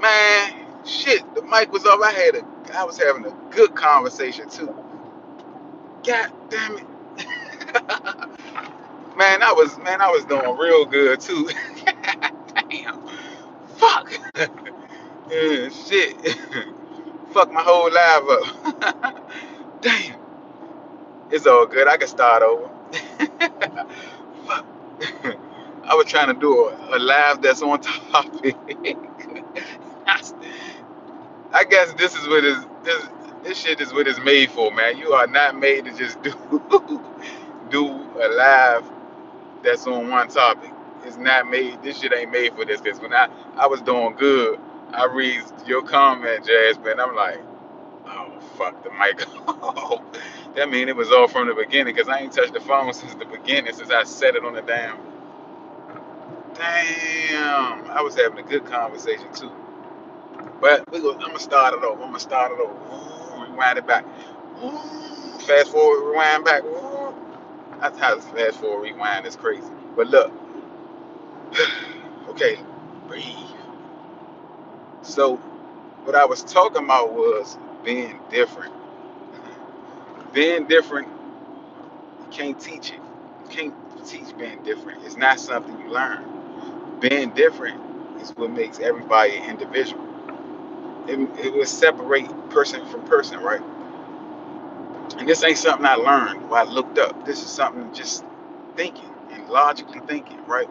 Man, shit, the mic was off. I was having a good conversation too. God damn it. I was doing real good too. Damn. Fuck. Yeah, shit. Fuck my whole life up. Damn. It's all good. I can start over. Fuck. I was trying to do a live that's on topic. I guess this is what is this shit is what it's made for, man. You are not made to just do a live that's on one topic. It's not made. This shit ain't made for this. Cause when I was doing good, I read your comment, Jasmine. I'm like, oh fuck the mic. That mean it was all from the beginning. Cause I ain't touched the phone since the beginning. Since I set it on the damn. Damn. I was having a good conversation too. But I'm gonna start it over. Ooh, rewind it back. Ooh, fast forward, rewind back. Ooh. That's how fast forward, rewind is crazy. But look, okay, breathe. So what I was talking about was being different. Being different, you can't teach it. You can't teach being different. It's not something you learn. Being different is what makes everybody an individual. It will separate person from person, right? And this ain't something I learned or I looked up. This is something just thinking and logically thinking, right?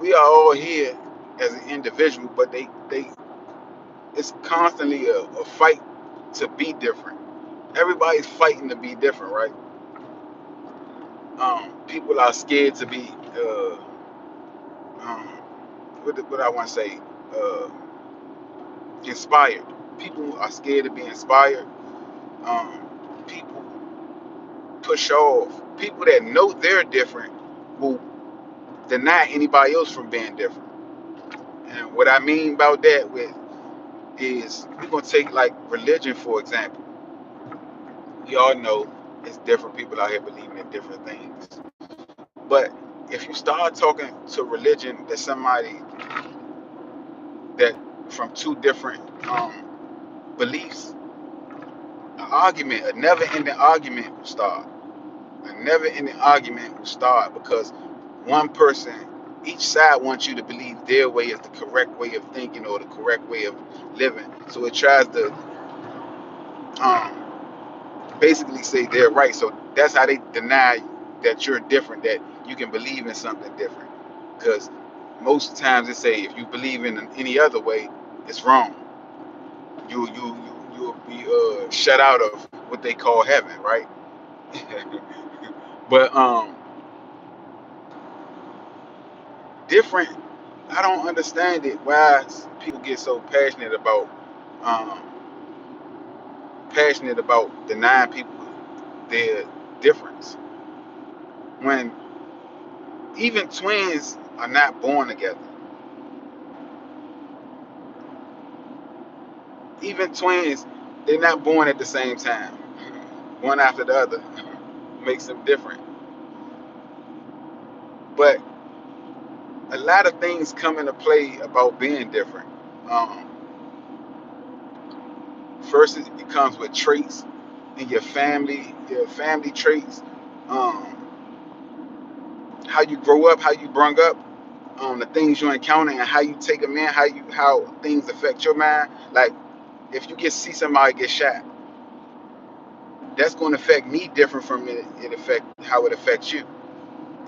We are all here as an individual, but they it's constantly a fight to be different. Everybody's fighting to be different, right? People are scared to be um, what I want to say, uh, inspired. People are scared to be inspired. People push off. People that know they're different will deny anybody else from being different. And what I mean about that with is we're gonna take like religion for example. We all know it's different people out here believing in different things. But if you start talking to religion that somebody that from two different beliefs, an argument, a never-ending argument will start. A never-ending argument will start because one person, each side wants you to believe their way is the correct way of thinking or the correct way of living. So it tries to um, basically say they're right. So that's how they deny that you're different, that you can believe in something different. Because most times they say if you believe in any other way, it's wrong. You'll be shut out of what they call heaven, right? But different. I don't understand it. Why people get so um, passionate about denying people their difference when even twins are not born together. Even twins, they're not born at the same time. One after the other makes them different. But a lot of things come into play about being different. Um, First, it comes with traits in your family traits, um, how you grow up, how you brung up, the things you encounter, and how you take them in, how things affect your mind. Like if you see somebody get shot, that's going to affect me different from it affect how it affects you.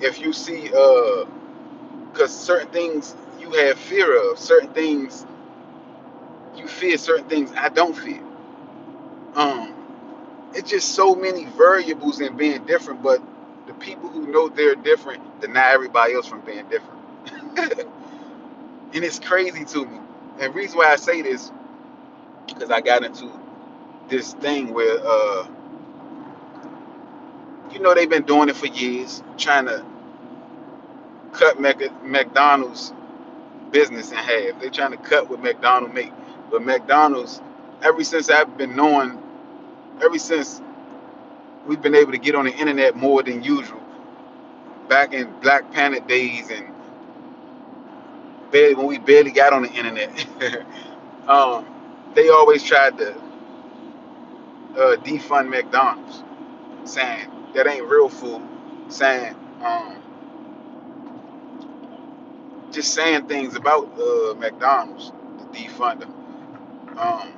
If you see, because certain things you have fear of, certain things you fear, certain things I don't fear. Um, it's just so many variables in being different, but the people who know they're different deny everybody else from being different. And it's crazy to me. And the reason why I say this, because I got into this thing where, they've been doing it for years, trying to cut McDonald's business in half. They're trying to cut what McDonald's make. But McDonald's, ever since I've been knowing, ever since we've been able to get on the internet more than usual, back in Black Planet days and barely when we barely got on the internet. um, they always tried to defund McDonald's, saying that ain't real food, saying just saying things about McDonald's to defund them. Um,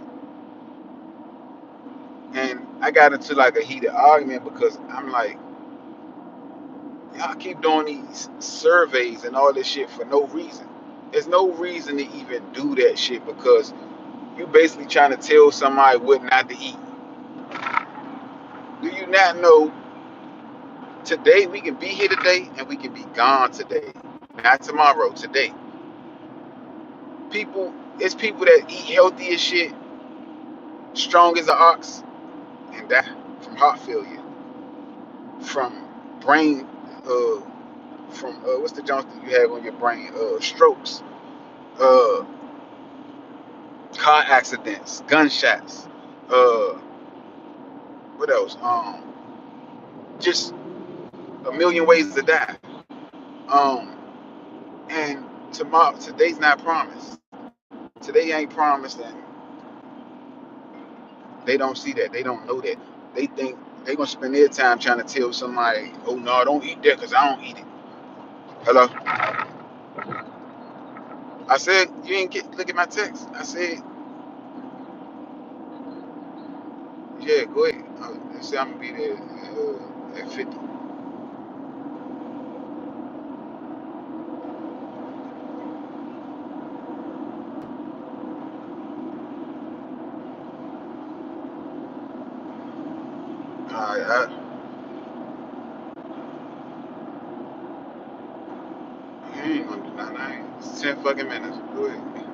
and I got into like a heated argument because I'm like, y'all keep doing these surveys and all this shit for no reason. There's no reason to even do that shit because you basically trying to tell somebody what not to eat. Do you not know today we can be here today and we can be gone today, not tomorrow, today. It's people that eat healthy as shit, strong as an ox, and die from heart failure, from brain, uh, from what's the junk that you have on your brain? Strokes, uh, car accidents, gunshots, uh, what else? Just a million ways to die. Um, and today's not promised. Today ain't promised, and they don't see that. They don't know that. They think they gonna spend their time trying to tell somebody, "Oh no, don't eat that because I don't eat it." Hello, I said you ain't get. Look at my text. I said, yeah, go ahead. I said I'm gonna be there at 50. Alright, you ain't gonna do nothing. It's 10 fucking minutes. Go ahead.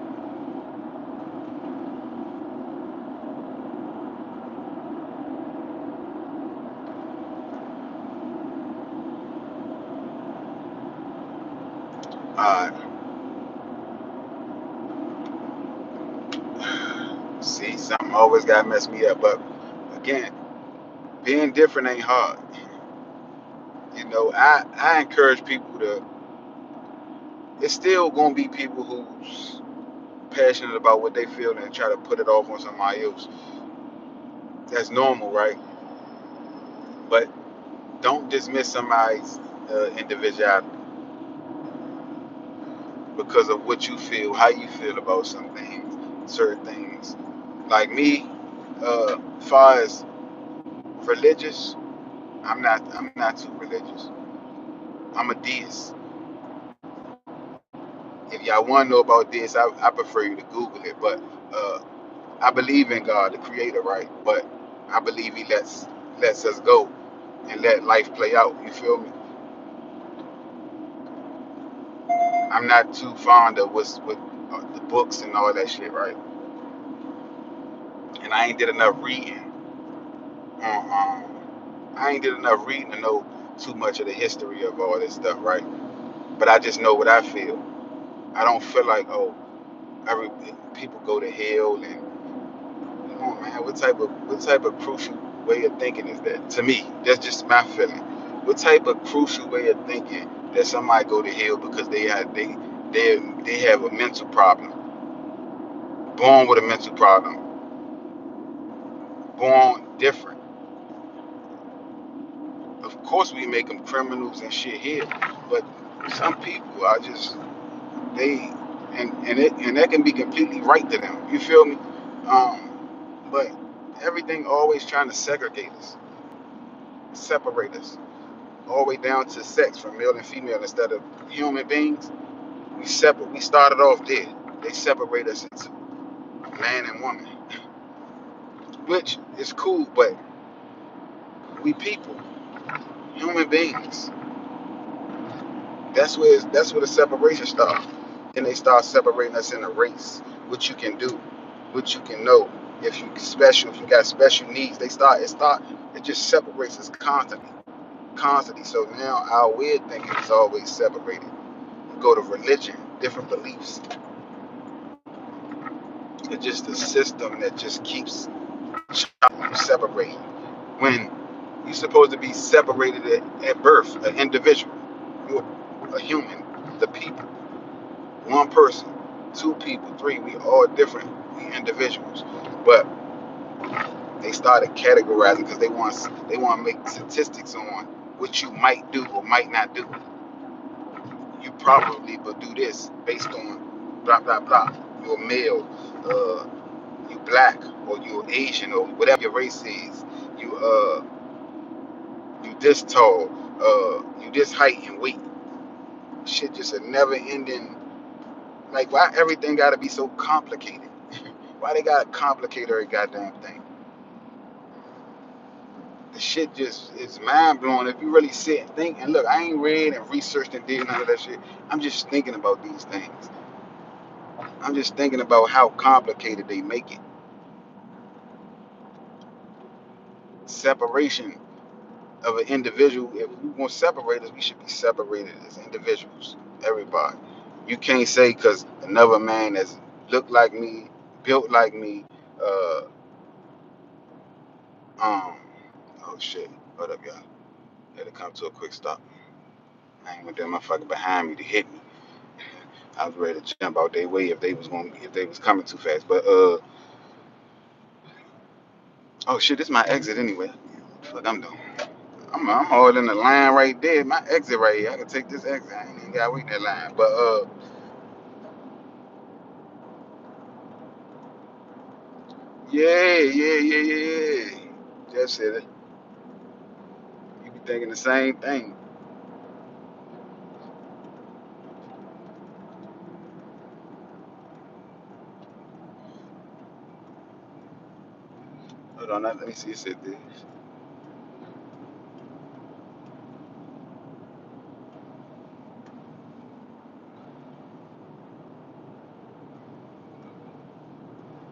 Alright. See, something always gotta mess me up, but again, being different ain't hard. You know, I encourage people to. It's still gonna be people who's passionate about what they feel and try to put it off on somebody else. That's normal, right? But don't dismiss somebody's individuality because of what you feel, how you feel about some things, certain things. Like me, far as religious, I'm not too religious. I'm a deist. If y'all want to know about this, I prefer you to Google it. But uh, I believe in God, the Creator, right? But I believe He lets us go and let life play out. You feel me? I'm not too fond of what's with the books and all that shit, right? And I ain't did enough reading. I ain't did enough reading to know too much of the history of all this stuff, right? But I just know what I feel. I don't feel like, oh, every people go to hell and come on, man. What type of crucial way of thinking is that? To me, that's just my feeling. What type of crucial way of thinking that somebody go to hell because they have a mental problem, born with a mental problem, born different. Of course, we make them criminals and shit here, but some people are just they and that can be completely right to them. You feel me? But everything always trying to segregate us, separate us, all the way down to sex from male and female instead of human beings. We started off there. They separate us into man and woman, which is cool, but we people, human beings. That's where the separation starts. And they start separating us in a race. What you can do, what you can know. If you special, if you got special needs, it just separates us constantly. Constantly. So now our weird thinking is always separated. You go to religion, different beliefs. It's just a system that just keeps separating. When you're supposed to be separated at birth, an individual. You're a human, the people. one person, two people, three. We all different. We individuals, but they started categorizing because they want to make statistics on what you might do or might not do. You probably will do this based on blah blah blah. You're male, uh, you black, or you're Asian, or whatever your race is. You you this tall, you this height and weight. Shit, just a never ending. Like, why everything gotta be so complicated? Why they gotta complicate every goddamn thing? The shit just is mind blowing if you really sit and think. And look, I ain't read and researched and did none of that shit. I'm just thinking about these things. I'm just thinking about how complicated they make it. Separation of an individual. If we want to separate us, we should be separated as individuals. Everybody. You can't say because another man that's looked like me, built like me, uh, oh shit. Hold up, y'all. Had to come to a quick stop. I ain't want that motherfucker behind me to hit me. I was ready to jump out their way if they was coming too fast. But oh shit, this is my exit anyway. Fuck, I'm doing. I'm all in the line right there. My exit right here. I can take this exit. I ain't even gotta wait in that line. But yeah. Just said it. You be thinking the same thing. Hold on, let me see. It said this.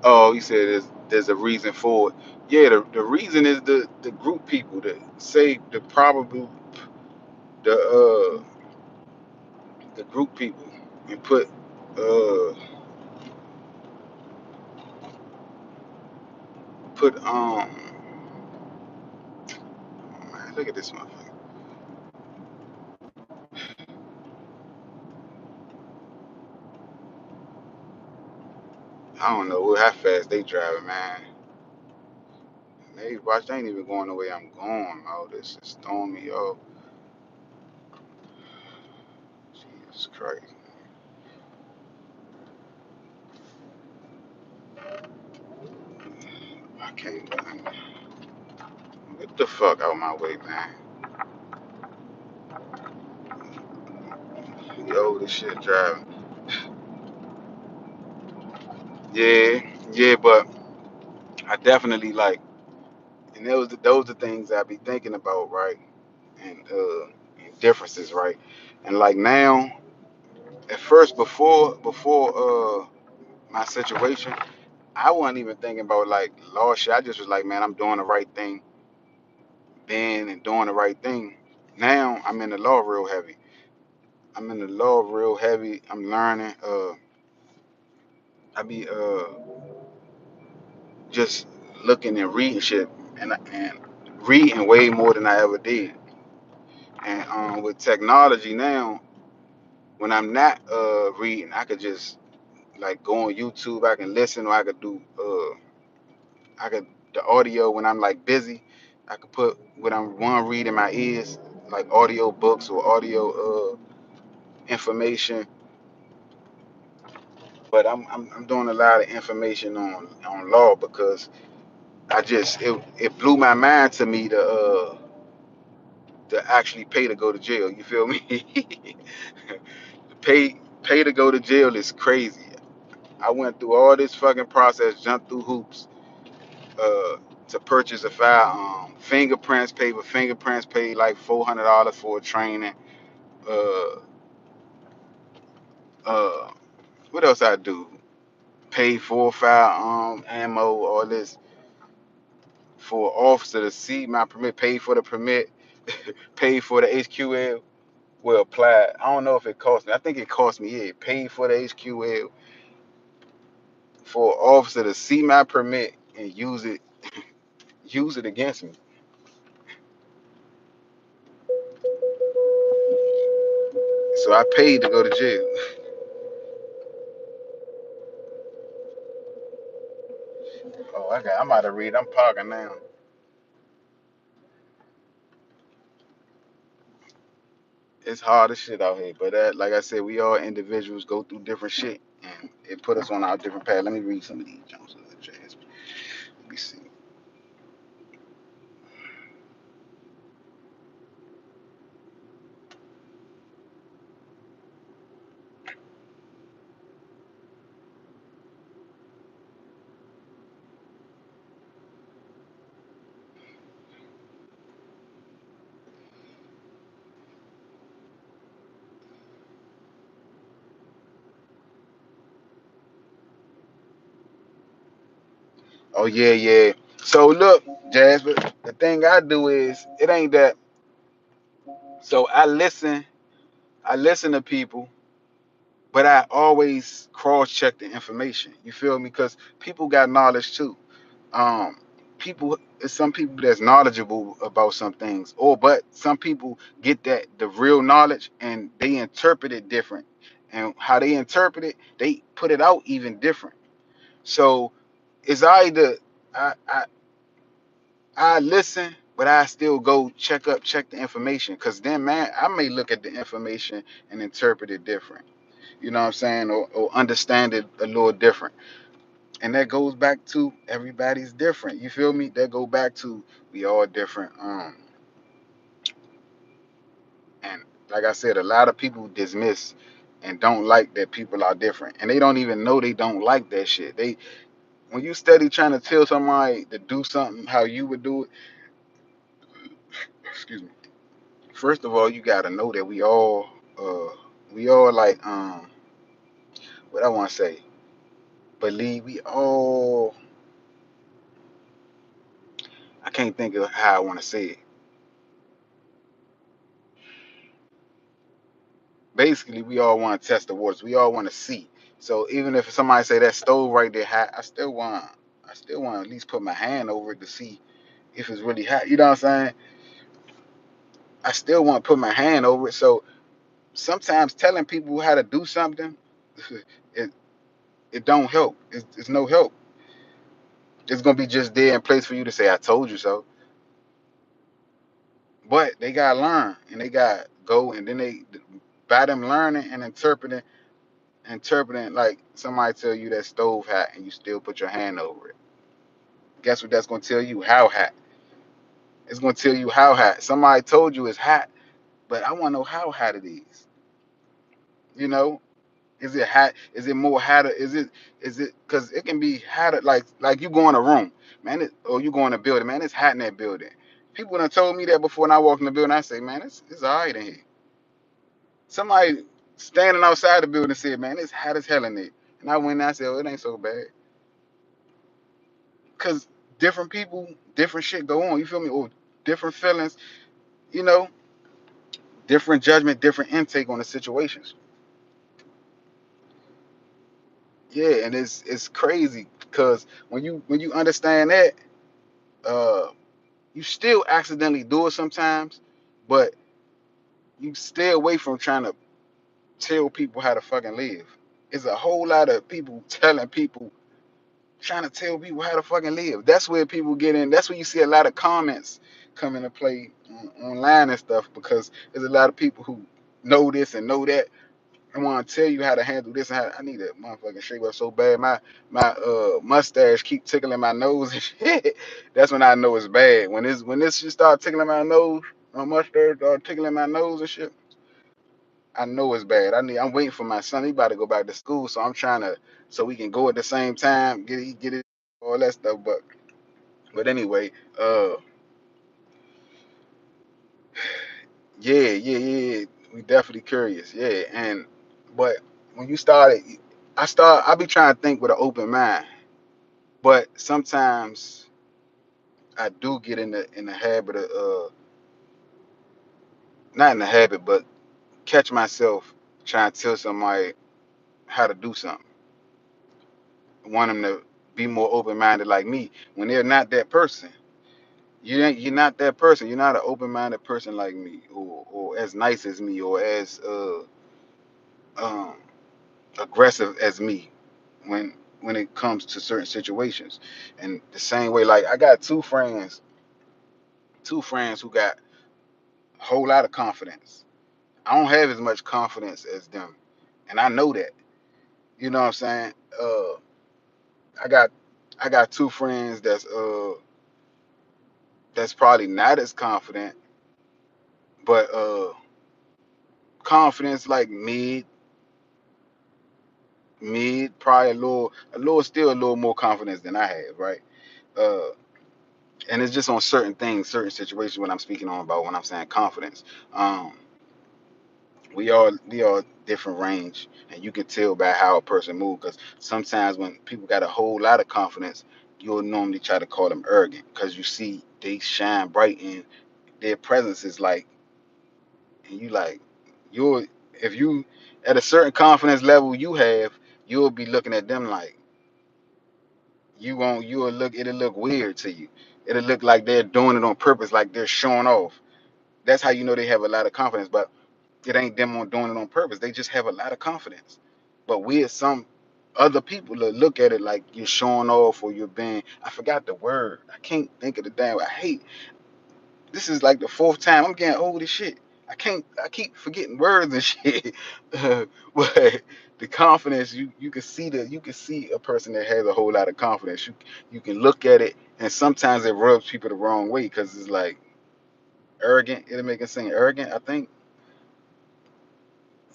Oh, you said there's a reason for it. Yeah, the reason is the group people that say the the group people and uh put man, look at this motherfucker. I don't know how fast they driving, man. They watch, they ain't even going the way I'm going. Oh, this is throwing me off. Jesus Christ. I can't get the fuck out of my way, man. Yo, this shit driving. Yeah, but I definitely like, and those are things I be thinking about, right? And differences, right? And like now, at first, before my situation, I wasn't even thinking about like law shit. I just was like, man, I'm doing the right thing then and doing the right thing. Now I'm in the law real heavy. I'm in the law real heavy. I'm learning. I be just looking and reading shit and reading way more than I ever did. And with technology now, when I'm not reading, I could just like go on YouTube. I can listen, or I could do I could the audio when I'm like busy. I could put what I'm want to read in my ears, like audio books or audio information. But I'm doing a lot of information on law because it blew my mind to me to actually pay to go to jail. You feel me? Pay to go to jail is crazy. I went through all this fucking process, jumped through hoops, uh, to purchase a firearm. Fingerprints paid like $400 for a training. Uh, uh, what else I do? Pay for firearm ammo, all this for an officer to see my permit. Pay for the permit. Pay for the HQL. Well, applied. I don't know if it cost me. I think it cost me. Yeah, paid for the HQL for an officer to see my permit and use it against me. So I paid to go to jail. I'm about to read. I'm parking now. It's hard as shit out here, but like I said, we all individuals go through different shit, and it put us on our different path. Let me read some of these Jones. Let me see. Oh yeah, yeah. So look, Jasmine, the thing I do is it ain't that. So I listen to people, but I always cross check the information. You feel me? Because people got knowledge too. Um, people, it's some people that's knowledgeable about some things, or but some people get that the real knowledge and they interpret it different, and how they interpret it, they put it out even different. So it's either I I, I listen, but I still go check the information, because then man, I may look at the information and interpret it different. You know what I'm saying, or understand it a little different. And that goes back to everybody's different. You feel me? That go back to we all different. And like I said, a lot of people dismiss and don't like that people are different, and they don't even know they don't like that shit. They When you steady trying to tell somebody to do something how you would do it, excuse me. First of all, you gotta know that we all like what I want to say. Believe we all. I can't think of how I want to say it. Basically we all want to test the waters. We all want to see. So even if somebody say that stove right there hot, I still want to at least put my hand over it to see if it's really hot. You know what I'm saying? I still want to put my hand over it. So sometimes telling people how to do something, it it don't help. It's no help. It's gonna be just there in place for you to say I told you so. But they gotta learn and they gotta go, and then they by them learning and interpreting, like somebody tell you that stove hot and you still put your hand over it. Guess what that's gonna tell you? How hot. It's gonna tell you how hot. Somebody told you it's hot, but I wanna know how hot it is. You know? Is it hot? Is it more hotter? Is it because it can be hotter, like you go in a room, man, or you go in a building, man, it's hot in that building. People done told me that before, and I walk in the building, I say, man, it's all right in here. Somebody standing outside the building said, man, it's hot as hell in there. And I went and I said, oh, it ain't so bad. Because different people, different shit go on. You feel me? Or different feelings, you know, different judgment, different intake on the situations. Yeah, and it's crazy because when you understand that, uh, you still accidentally do it sometimes, but you stay away from trying to tell people how to fucking live. It's a whole lot of people telling people, trying to tell people how to fucking live. That's where people get in. That's where you see a lot of comments come into play online and stuff, because there's a lot of people who know this and know that and want to tell you how to handle this and how I need a motherfucking shave up so bad. My mustache keep tickling my nose and shit. That's when I know it's bad. When this shit start tickling my nose, my mustache start tickling my nose and shit, I know it's bad. I'm waiting for my son. He about to go back to school, so I'm trying to so we can go at the same time, get it, all that stuff. But anyway, uh, yeah. We definitely curious, yeah. But when you started, I be trying to think with an open mind. But sometimes I do get in the habit of not in the habit, but catch myself trying to tell somebody how to do something. Want them to be more open minded like me when they're not that person. You're not that person. You're not an open minded person like me, or as nice as me, or as um aggressive as me. When when it comes to certain situations. And the same way, like I got two friends who got a whole lot of confidence. I don't have as much confidence as them, and I know that. You know what I'm saying? I got I got two friends that's probably not as confident, but confidence like mid, probably still a little more confidence than I have, right? Uh, and it's just on certain things, certain situations when I'm speaking on about when I'm saying confidence. Um, we all different range, and you can tell by how a person move. Because sometimes when people got a whole lot of confidence, you'll normally try to call them arrogant because you see they shine bright and their presence is like, and you like, you'll if you at a certain confidence level you have, you'll be looking at them like it'll look weird to you. It'll look like they're doing it on purpose, like they're showing off. That's how you know they have a lot of confidence. But it ain't them on doing it on purpose. They just have a lot of confidence. But we as some other people that look at it like you're showing off or you're being, I forgot the word. I can't think of the damn. I hate this is like the fourth time I'm getting old as shit. I keep forgetting words and shit. But the confidence you can see a person that has a whole lot of confidence. You can look at it and sometimes it rubs people the wrong way because it's like arrogant. It'll make it seem arrogant. I think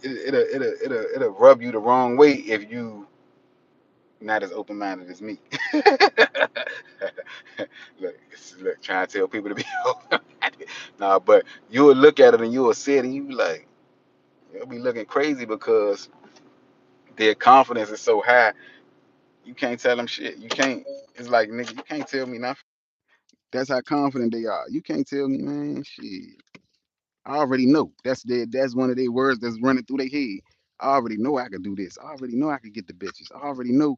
it'll rub you the wrong way if you not as open minded as me. Look, trying to tell people to be open minded. Nah, but you'll look at it and you'll see it and you be like, you'll be looking crazy because their confidence is so high. You can't tell them shit. You can't. It's like nigga, you can't tell me nothing. That's how confident they are. You can't tell me, man. Shit. I already know. That's one of their words that's running through their head. I already know I could do this. I already know I could get the bitches. I already know.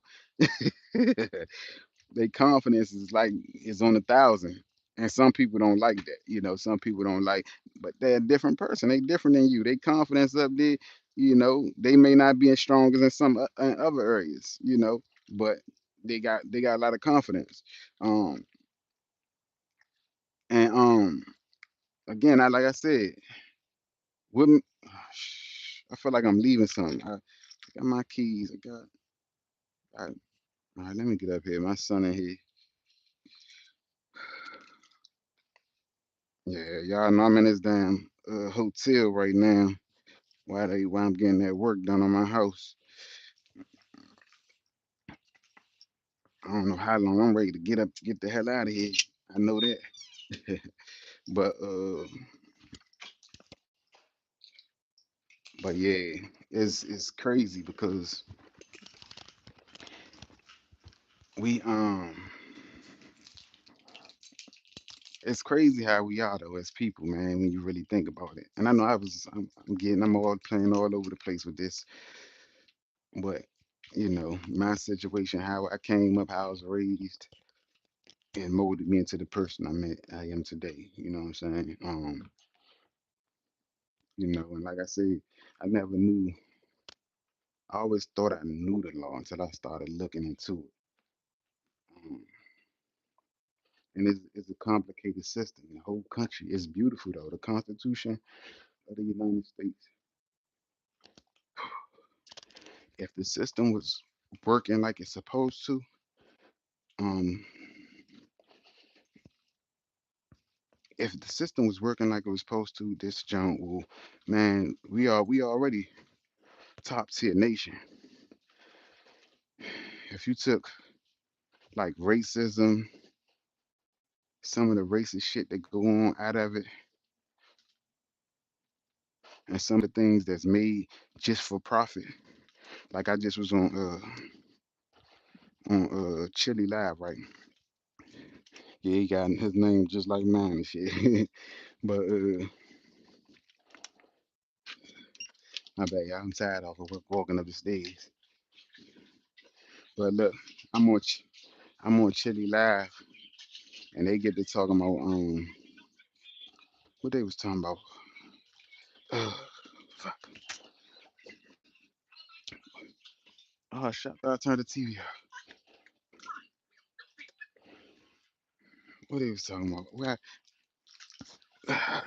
Their confidence is like is on 1,000. And some people don't like that. Some people don't like, but they're a different person. They different than you. They confidence up there, they may not be as strong as in some in other areas, but they got a lot of confidence. Um and again, like I said, with me, I feel like I'm leaving something. I got my keys. All right, let me get up here. My son in here. Yeah, y'all know I'm in this damn hotel right now. While I'm getting that work done on my house. I don't know how long I'm ready to get up to get the hell out of here. I know that. but but yeah, it's crazy because we it's crazy how we are though as people, man, when you really think about it. And I know I'm all playing all over the place with this, but my situation, how I came up, how I was raised, and molded me into the person I am today. You know what I'm saying? And like I said, I never knew. I always thought I knew the law until I started looking into it. Um, and it's a complicated system. The whole country is beautiful though. The Constitution of the United States. If the system was working like it's supposed to, um, if the system was working like it was supposed to, this junk will, man, we already top tier nation. If you took like racism, some of the racist shit that go on out of it, and some of the things that's made just for profit. Like I just was on Chili Live, right? Yeah, he got his name just like mine and shit. but my bad, y'all. I'm tired of walking up the stairs. But look, I'm on I'm on Chili Live, and they get to talking about what they was talking about. Fuck. Oh, shut! I turned the TV off. What he was talking about? Well,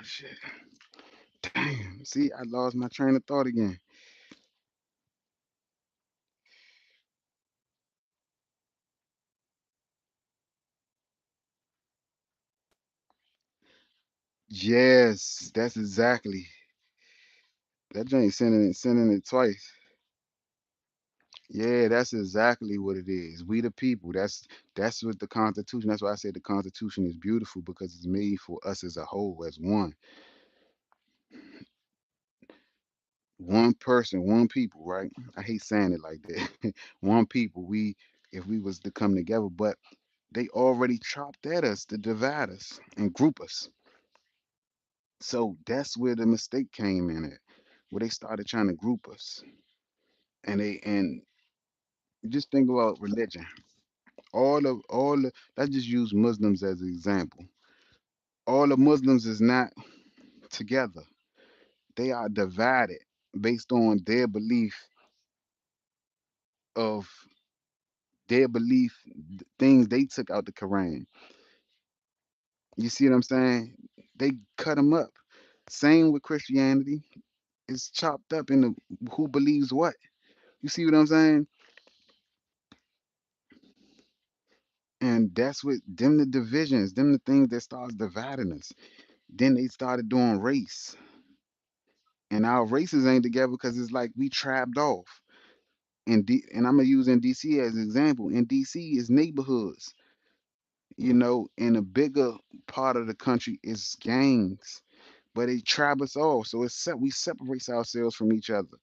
shit. Damn. See, I lost my train of thought again. Yes, that's exactly. That joint sending it twice. Yeah, that's exactly what it is. We the people. That's what the Constitution. That's why I said the Constitution is beautiful because it's made for us as a whole, as one, one person, one people. Right? I hate saying it like that. One people. If we was to come together, but they already chopped at us to divide us and group us. So that's where the mistake came in at, where they started trying to group us, and just think about religion. All the let's just use Muslims as an example. All the Muslims is not together. They are divided based on of their belief things they took out the Quran. You see what I'm saying? They cut them up. Same with Christianity. It's chopped up into who believes what. You see what I'm saying? And that's what them the divisions, them the things that starts dividing us. Then they started doing race. And our races ain't together because it's like we trapped off. And I'm gonna use in DC as an example. In DC is neighborhoods, in a bigger part of the country is gangs, but they trap us off. So we separate ourselves from each other.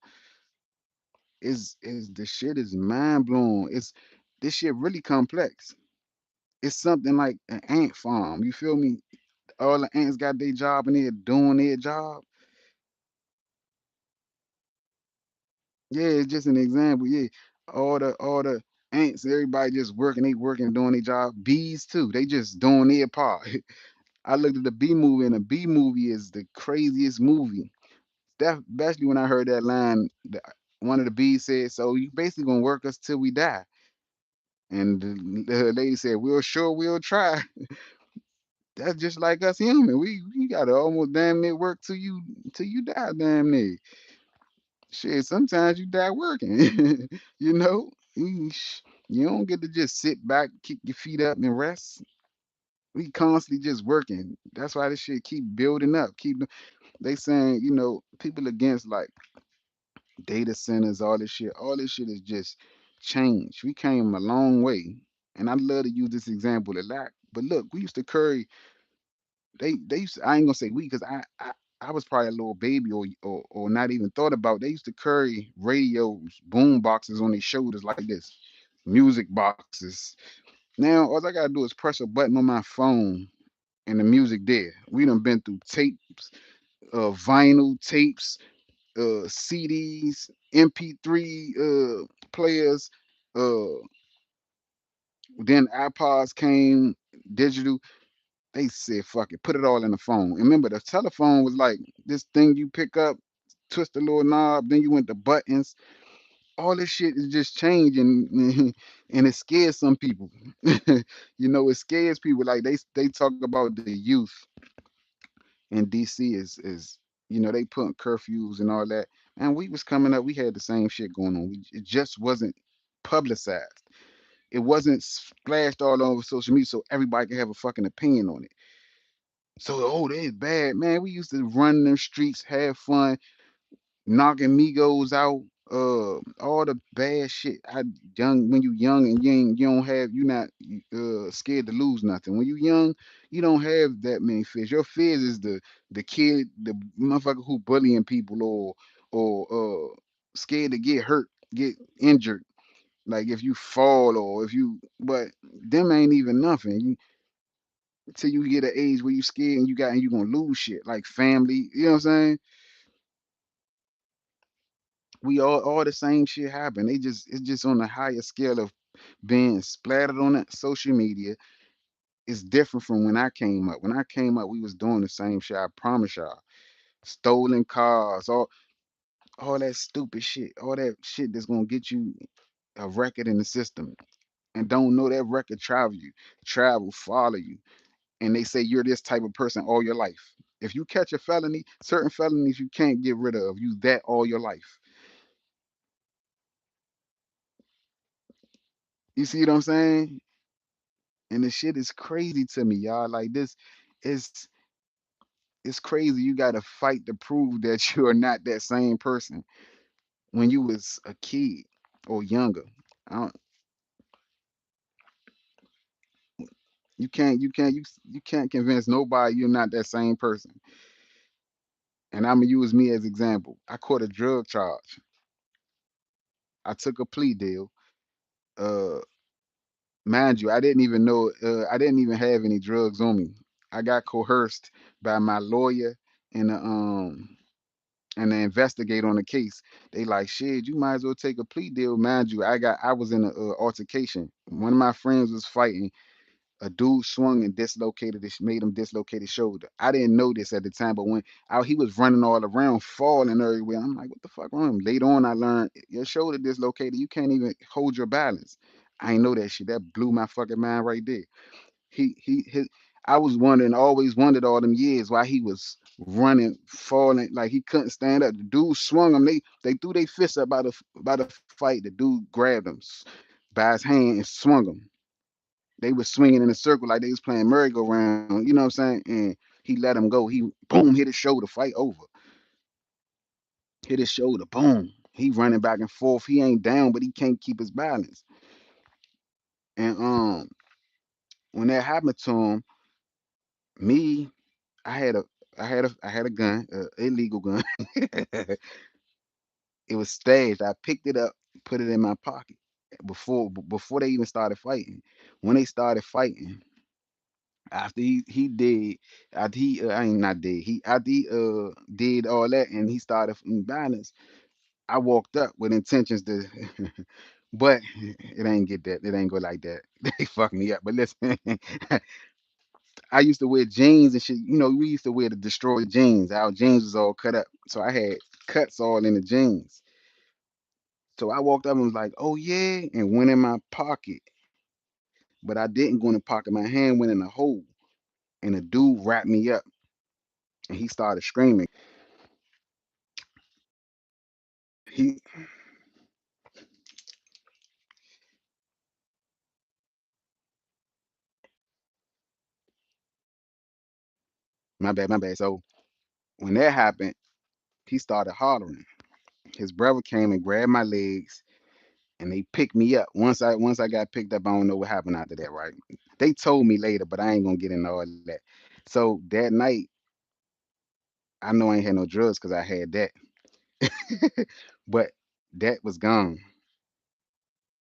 Is the shit is mind blowing. It's this shit really complex. It's something like an ant farm. You feel me? All the ants got their job and they're doing their job. Yeah, it's just an example. Yeah, all the ants, everybody just working, they working, doing their job. Bees too, they just doing their part. I looked at the bee movie, and the bee movie is the craziest movie. That especially when I heard that line, one of the bees said, "So you basically gonna work us till we die?" And the lady said, "We'll sure we'll try." That's just like us human. We gotta almost damn near work till you die, damn near. Shit, sometimes you die working. you know, you you don't get to just sit back, kick your feet up, and rest. We constantly just working. That's why this shit keep building up. They saying, people against like data centers, all this shit. All this shit is just change. We came a long way, and I love to use this example a lot. But look, we used to carry. They used to, I ain't gonna say we because I was probably a little baby or not even thought about. They used to carry radios, boom boxes on their shoulders like this, music boxes. Now all I gotta do is press a button on my phone and the music there. We done been through tapes, vinyl tapes, CDs, MP3 players. Uh, then iPods came, digital. They said, fuck it, put it all in the phone. And remember, the telephone was like this thing you pick up, twist the little knob, then you went to buttons. All this shit is just changing, and it scares some people. It scares people. Like they talk about the youth in DC is they put curfews and all that. And we was coming up, we had the same shit going on. It just wasn't publicized. It wasn't splashed all over social media so everybody could have a fucking opinion on it. So, oh, they bad, man. We used to run them streets, have fun, knocking Migos out, all the bad shit. When you young and you don't have, you not scared to lose nothing. When you young, you don't have that many fears. Your fears is the kid, the motherfucker who bullying people or scared to get hurt, get injured. Like if you fall or if you, but them ain't even nothing. Till you get an age where you scared and you gonna lose shit like family. You know what I'm saying? We all the same shit happen. It's just on a higher scale of being splattered on that social media. It's different from when I came up. When I came up, we was doing the same shit. I promise y'all. Stolen cars, all that stupid shit, all that shit that's gonna get you a record in the system, and don't know that record travel, follow you. and they say you're this type of person all your life. If you catch a felony, certain felonies you can't get rid of. You that all your life. You see what I'm saying? And the shit is crazy to me, y'all. Like this is it's crazy. You gotta fight to prove that you are not that same person when you was a kid or younger. I don't, you can't convince nobody you're not that same person. And I'm gonna use me as example. I caught a drug charge. I took a plea deal. Uh, Mind you, I didn't even know. I didn't even have any drugs on me. I got coerced by my lawyer and the investigator on the case. They like, shit, you might as well take a plea deal. Mind you, I was in a altercation. One of my friends was fighting. A dude swung and dislocated his, made him dislocate his shoulder. I didn't know this at the time, but when he was running all around, falling everywhere, I'm like, what the fuck wrong? Later on, I learned your shoulder dislocated. You can't even hold your balance. I ain't know that shit. That blew my fucking mind right there. His, I was wondering, always wondered all them years why he was running, falling, like he couldn't stand up. The dude swung him. They threw their fists up by the fight. The dude grabbed him by his hand and swung him. They was swinging in a circle like they was playing merry-go-round. You know what I'm saying? And he let him go. He boom hit his shoulder. Fight over. Hit his shoulder. Boom. He running back and forth. He ain't down, but he can't keep his balance. And when that happened to him, me, I had a I had a gun, illegal gun. It was stashed. I picked it up, put it in my pocket before they even started fighting. When they started fighting, after he did, after he I ain't not did he after he did all that and he started from balance. I walked up with intentions to, but it ain't get that. It ain't go like that. They fucked me up. But listen, I used to wear jeans and shit. You know, we used to wear the destroyed jeans. Our jeans was all cut up, so I had cuts all in the jeans. So I walked up and was like, "Oh yeah," and went in my pocket. But I didn't go in the pocket. My hand went in a hole, and the dude wrapped me up, and he started screaming. He, my bad, my bad. So when that happened, he started hollering. His brother came and grabbed my legs, and they picked me up. Once I got picked up, I don't know what happened after that. Right? They told me later, but I ain't gonna get into all that. So that night, I know I ain't had no drugs because I had that, but that was gone,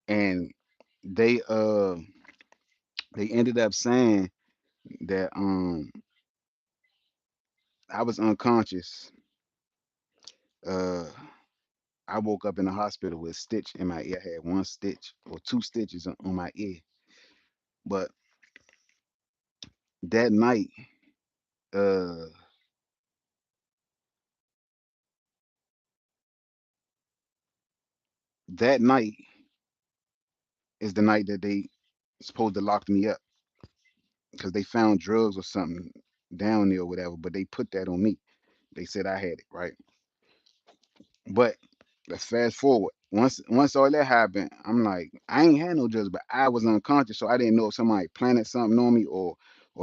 and they uh they ended up saying that I was unconscious. Uh, I woke up in the hospital with a stitch in my ear. I had one stitch or two stitches on my ear. But that night, uh, that night is the night that they supposed to lock me up because they found drugs or something down there or whatever. But they put that on me. They said I had it, right? But let's fast forward. Once all that happened, I'm like, I ain't had no drugs, but I was unconscious, so I didn't know if somebody planted something on me or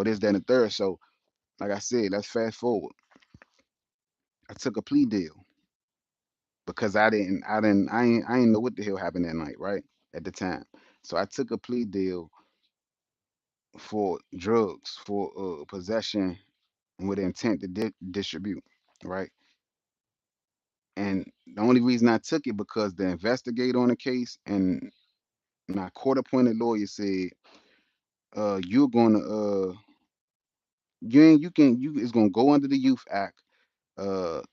this, that, and the third. So, like I said, let's fast forward. I took a plea deal because I ain't know what the hell happened that night, right? At the time. So I took a plea deal for drugs, for possession with intent to distribute, right? And the only reason I took it because the investigator on the case and my court appointed lawyer said, you're gonna you can you it's gonna go under the Youth Act.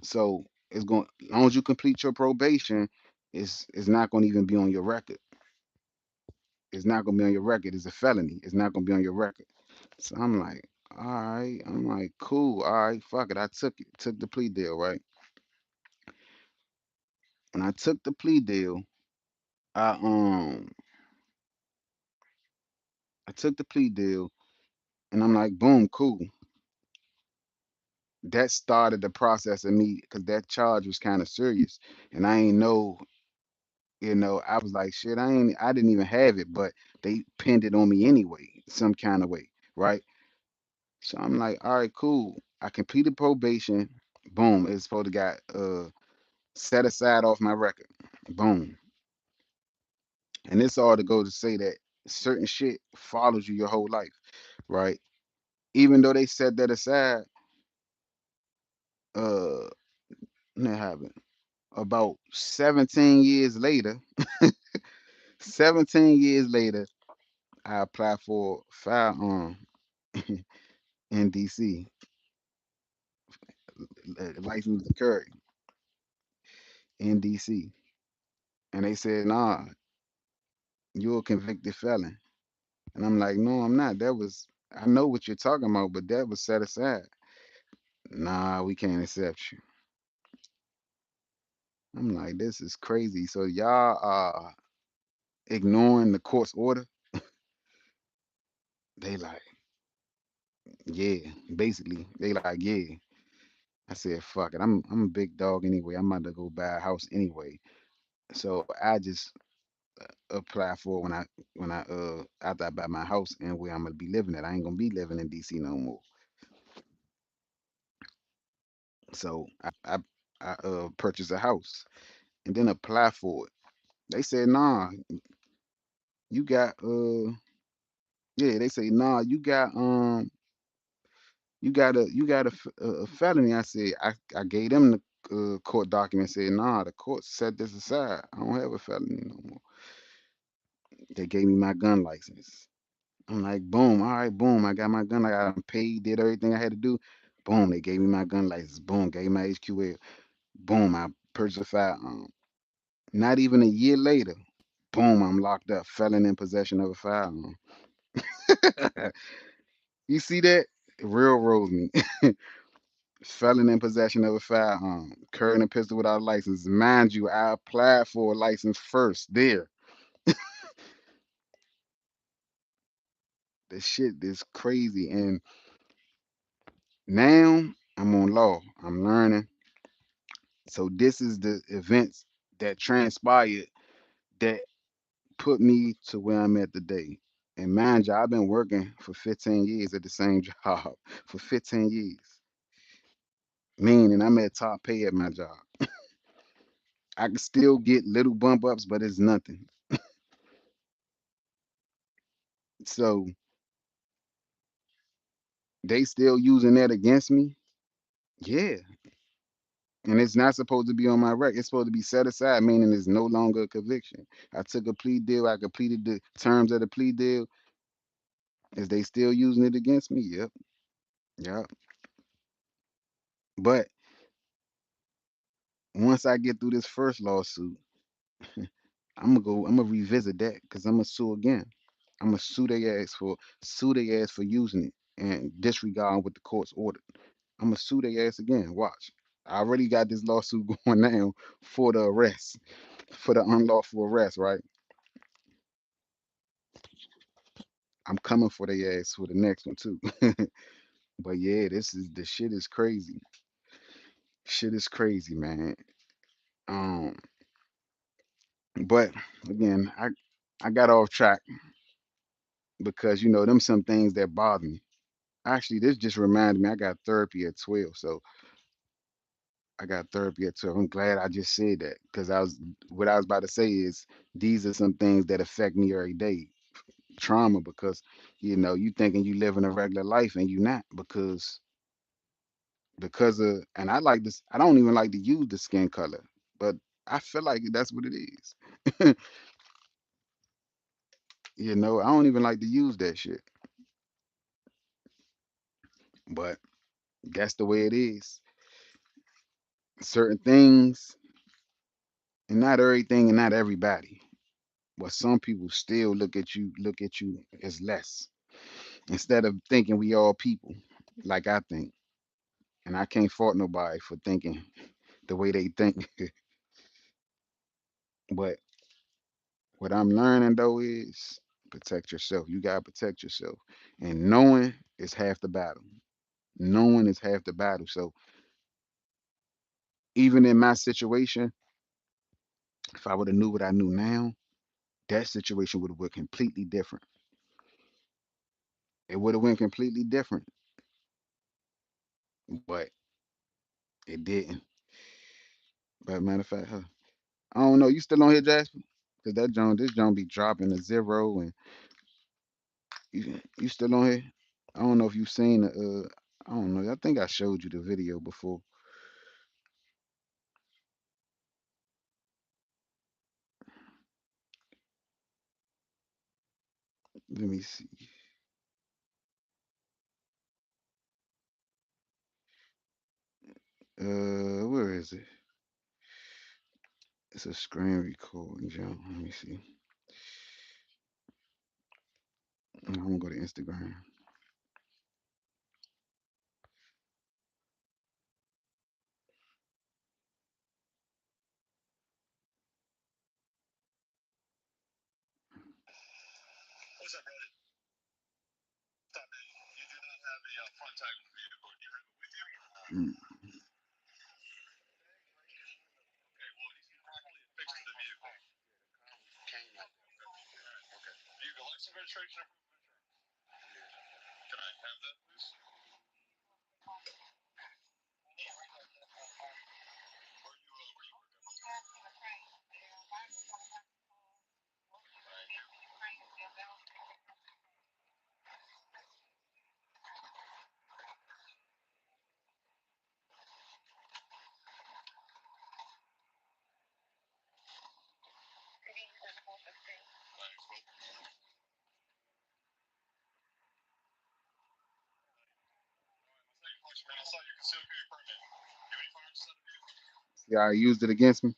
So it's going as long as you complete your probation, it's not gonna even be on your record. It's not gonna be on your record. It's a felony. It's not gonna be on your record. So I'm like, all right. I'm like, cool. All right, fuck it. I took the plea deal, right? When I took the plea deal, I um I took the plea deal And I'm like, boom, cool. That started the process of me because that charge was kind of serious, and I ain't know. I was like, shit, I didn't even have it, but they pinned it on me anyway, some kind of way, right? So I'm like, all right, cool. I completed probation. Boom, it's supposed to got set aside off my record. Boom. And this all to go to say that certain shit follows you your whole life, right? Even though they set that aside, uh, that happened about 17 years later. 17 years later, I applied for firearm in DC, license to carry in DC, and they said, "Nah, you're a convicted felon." And I'm like, "No, I'm not. That was I know what you're talking about, but that was set aside." Nah, we can't accept you. I'm like, this is crazy. So y'all are ignoring the court's order. They like, yeah, basically, they like, yeah. I said, fuck it. I'm a big dog anyway. I'm about to go buy a house anyway. So I just apply for it when I after I buy my house and where I'm gonna be living at. I ain't gonna be living in DC no more. So I purchase a house and then apply for it. They said, nah, you got yeah, they say, nah, you got a felony. I said, I gave them the court document. Said, nah, the court set this aside. I don't have a felony no more. They gave me my gun license. I'm like, boom, all right, boom. I got my gun. I got paid, did everything I had to do. Boom, they gave me my gun license. Boom, gave me my HQL. Boom, I purchased a firearm. Not even a year later, boom, I'm locked up, felon in possession of a firearm. You see that? Railroad me. Felon in possession of a firearm, carrying a pistol without a license. Mind you, I applied for a license first. There, the shit is crazy. And now I'm on law. I'm learning. So this is the events that transpired that put me to where I'm at today. And mind you, I've been working for 15 years at the same job for 15 years. Meaning I'm at top pay at my job. I can still get little bump ups, but it's nothing. So they still using that against me. Yeah. And it's not supposed to be on my record. It's supposed to be set aside, meaning it's no longer a conviction. I took a plea deal. I completed the terms of the plea deal. Is they still using it against me? Yep. Yep. But once I get through this first lawsuit, I'm gonna revisit that because I'm gonna sue again. I'm gonna sue their ass for using it and disregarding what the court's ordered. I'm gonna sue their ass again. Watch. I already got this lawsuit going now for the arrest, for the unlawful arrest, right? I'm coming for their ass for the next one too. But yeah, the shit is crazy. Shit is crazy, man. Um, but again, I got off track because them some things that bother me. Actually, this just reminded me I got therapy at 12, so I got therapy at 12. I'm glad I just said that because what I was about to say is these are some things that affect me every day. Trauma because you thinking you living a regular life and you not because of and I like this. I don't even like to use the skin color, but I feel like that's what it is. I don't even like to use that shit, but that's the way it is. Certain things and not everything and not everybody. But some people still look at you as less instead of thinking we all people, like I think. And I can't fault nobody for thinking the way they think. But what I'm learning though is protect yourself. You gotta protect yourself. And knowing is half the battle. Knowing is half the battle. So even in my situation, if I would have knew what I knew now, that situation would have went completely different. It would have went completely different, but it didn't. But matter of fact, huh, I don't know. You still on here, Jasper? Cause this John be dropping a zero, and you still on here? I don't know if you seen the. I don't know. I think I showed you the video before. Let me see. Where is it? It's a screen recording, John. Let me see. I'm gonna go to Instagram. Mm. Yeah, I used it against me.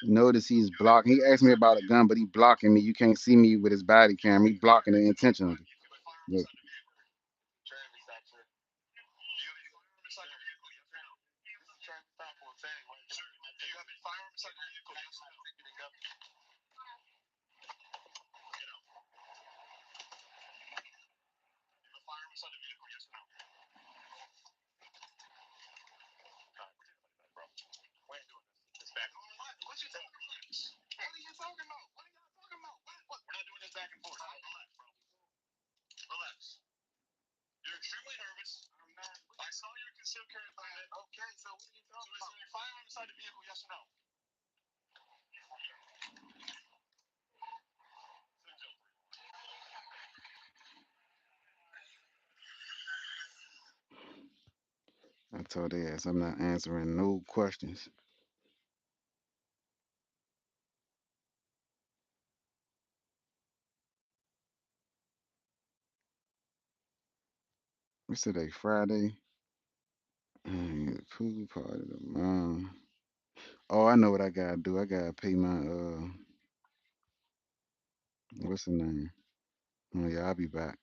Notice he's blocking. He asked me about a gun, but he blocking me. You can't see me with his body cam. He blocking it intentionally. Look. I told their ass I'm not answering no questions. What's today? Friday. Pool party tomorrow. Oh, I know what I gotta do. I gotta pay my what's the name? Oh yeah, I'll be back.